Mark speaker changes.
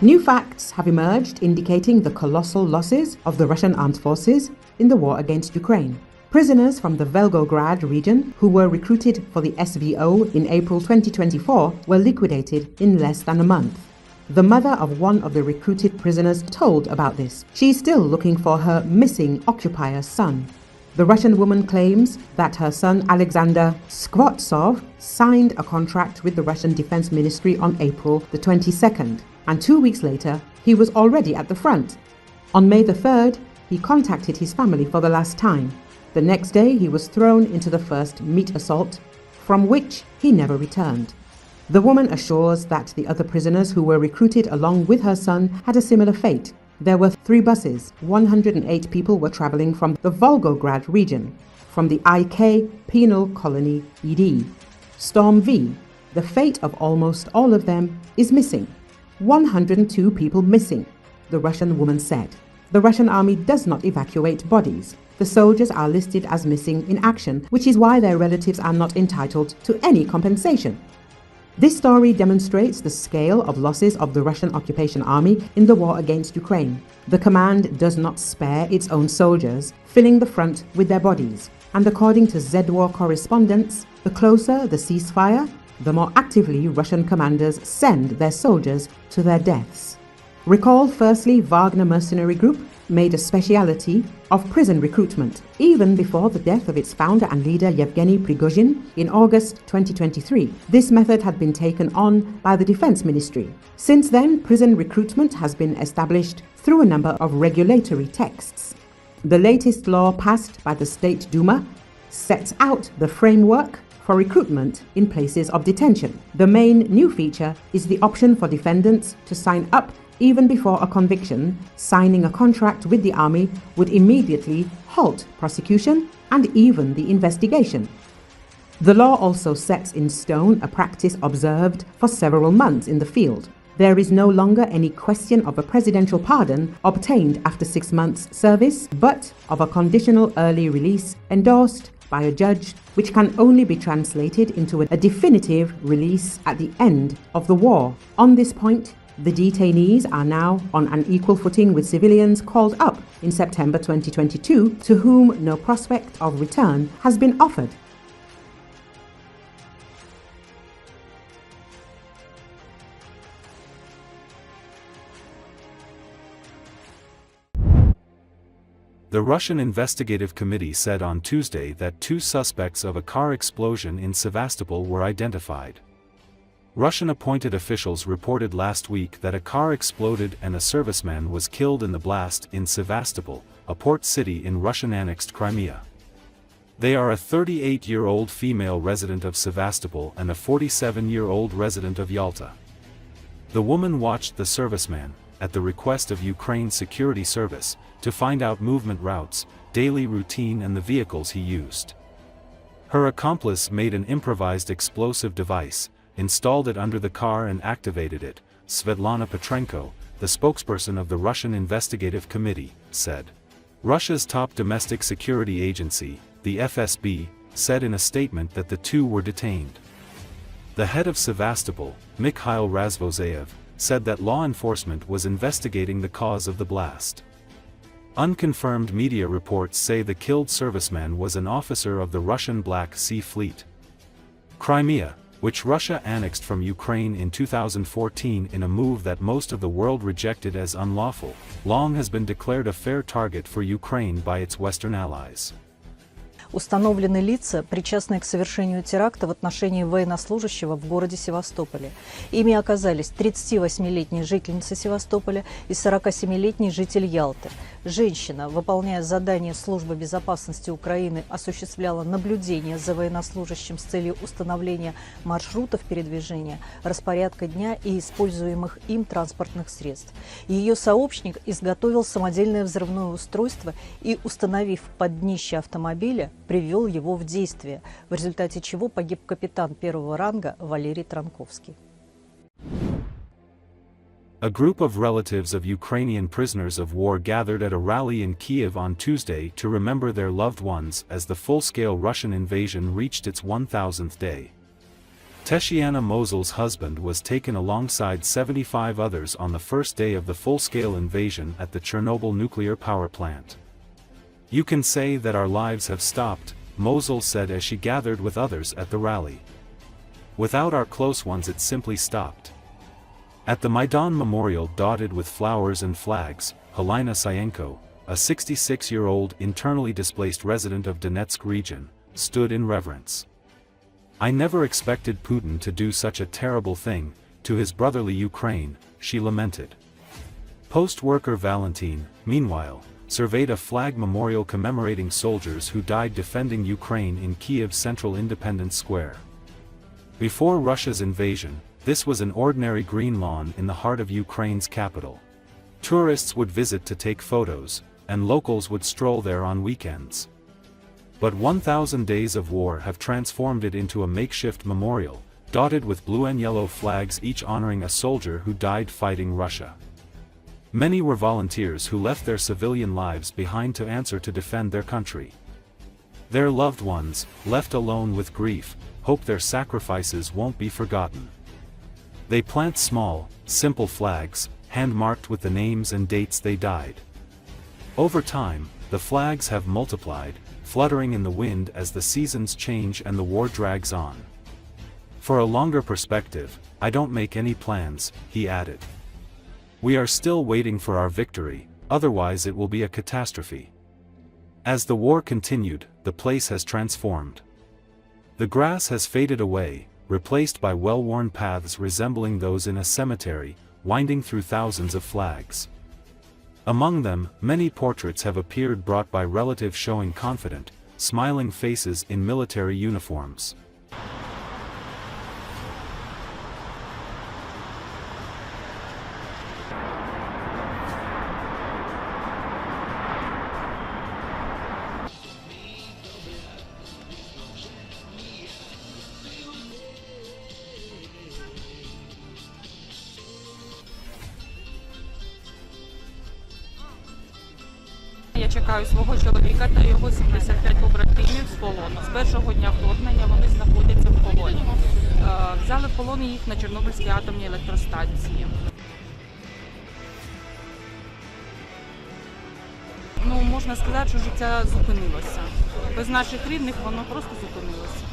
Speaker 1: New facts have emerged indicating the colossal losses of the Russian armed forces in the war against Ukraine. Prisoners from the Volgograd region who were recruited for the SVO in April 2024 were liquidated in less than a month. The mother of one of the recruited prisoners told about this. She is still looking for her missing occupier son. The Russian woman claims that her son Alexander Skvortsov signed a contract with the Russian Defense Ministry on April the 22nd, and 2 weeks later he was already at the front. On May the 3rd, he contacted his family for the last time. The next day he was thrown into the first meat assault, from which he never returned. The woman assures that the other prisoners who were recruited along with her son had a similar fate. There were 3 buses. 108 people were traveling from the Volgograd region, from the IK penal colony ED. Storm V. The fate of almost all of them is missing. 102 people missing, the Russian woman said. The Russian army does not evacuate bodies. The soldiers are listed as missing in action, which is why their relatives are not entitled to any compensation. This story demonstrates the scale of losses of the Russian occupation army in the war against Ukraine. The command does not spare its own soldiers, filling the front with their bodies. And according to Z-War correspondents, the closer the ceasefire, the more actively Russian commanders send their soldiers to their deaths. Recall firstly, Wagner mercenary group made a speciality of prison recruitment, even before the death of its founder and leader Yevgeny Prigozhin in August 2023. This method had been taken on by the Defense Ministry. Since then, prison recruitment has been established through a number of regulatory texts. The latest law passed by the State Duma sets out the framework for recruitment in places of detention. The main new feature is the option for defendants to sign up even before a conviction. Signing a contract with the army would immediately halt prosecution and even the investigation. The law also sets in stone a practice observed for several months in the field. There is no longer any question of a presidential pardon obtained after 6 months' service, but of a conditional early release endorsed by a judge, which can only be translated into a definitive release at the end of the war. On this point, the detainees are now on an equal footing with civilians called up in September 2022, to whom no prospect of return has been offered.
Speaker 2: The Russian Investigative Committee said on Tuesday that 2 suspects of a car explosion in Sevastopol were identified. Russian appointed officials reported last week that a car exploded and a serviceman was killed in the blast in Sevastopol, a port city in Russian-annexed Crimea. They are a 38-year-old female resident of Sevastopol and a 47-year-old resident of Yalta. The woman watched the serviceman, at the request of Ukraine's security service, to find out movement routes, daily routine and the vehicles he used. Her accomplice made an improvised explosive device, installed it under the car and activated it, Svetlana Petrenko, the spokesperson of the Russian Investigative Committee, said. Russia's top domestic security agency, the FSB, said in a statement that the 2 were detained. The head of Sevastopol, Mikhail Razvozayev, said that law enforcement was investigating the cause of the blast. Unconfirmed media reports say the killed serviceman was an officer of the Russian Black Sea Fleet. Crimea, which Russia annexed from Ukraine in 2014 in a move that most of the world rejected as unlawful, long has been declared a fair target for Ukraine by its Western allies.
Speaker 3: Установлены лица, причастные к совершению теракта в отношении военнослужащего в городе Севастополе. Ими оказались 38-летняя жительница Севастополя и 47-летний житель Ялты. Женщина, выполняя задание Службы безопасности Украины, осуществляла наблюдение за военнослужащим с целью установления маршрутов передвижения, распорядка дня и используемых им транспортных средств. Ее сообщник изготовил самодельное взрывное устройство и, установив под днище автомобиля, привел его в действие, в результате чего погиб капитан первого ранга Валерий Транковский.
Speaker 2: A group of relatives of Ukrainian prisoners of war gathered at a rally in Kiev on Tuesday to remember their loved ones as the full-scale Russian invasion reached its 1000th day. Tetiana Mosel's husband was taken alongside 75 others on the first day of the full-scale invasion at the Chernobyl nuclear power plant. "You can say that our lives have stopped," Mosel said as she gathered with others at the rally. "Without our close ones it simply stopped." At the Maidan memorial dotted with flowers and flags, Helena Sayenko, a 66-year-old internally displaced resident of Donetsk region, stood in reverence. "I never expected Putin to do such a terrible thing to his brotherly Ukraine," she lamented. Post-worker Valentin, meanwhile, surveyed a flag memorial commemorating soldiers who died defending Ukraine in Kiev's central Independence Square. Before Russia's invasion, this was an ordinary green lawn in the heart of Ukraine's capital. Tourists would visit to take photos, and locals would stroll there on weekends. But 1,000 days of war have transformed it into a makeshift memorial, dotted with blue and yellow flags each honoring a soldier who died fighting Russia. Many were volunteers who left their civilian lives behind to answer to defend their country. Their loved ones, left alone with grief, hope their sacrifices won't be forgotten. They plant small, simple flags, hand-marked with the names and dates they died. Over time, the flags have multiplied, fluttering in the wind as the seasons change and the war drags on. "For a longer perspective, I don't make any plans," he added. "We are still waiting for our victory, otherwise it will be a catastrophe." As the war continued, the place has transformed. The grass has faded away, replaced by well-worn paths resembling those in a cemetery, winding through thousands of flags. Among them, many portraits have appeared brought by relatives showing confident, smiling faces in military uniforms.
Speaker 4: Я чекаю свого чоловіка та його 75 побратимів з полону. З першого дня вторгнення вони знаходяться в полоні. Взяли в полон їх на Чорнобильській атомній електростанції. Можна сказати, що життя зупинилося. Без наших рідних воно просто зупинилося.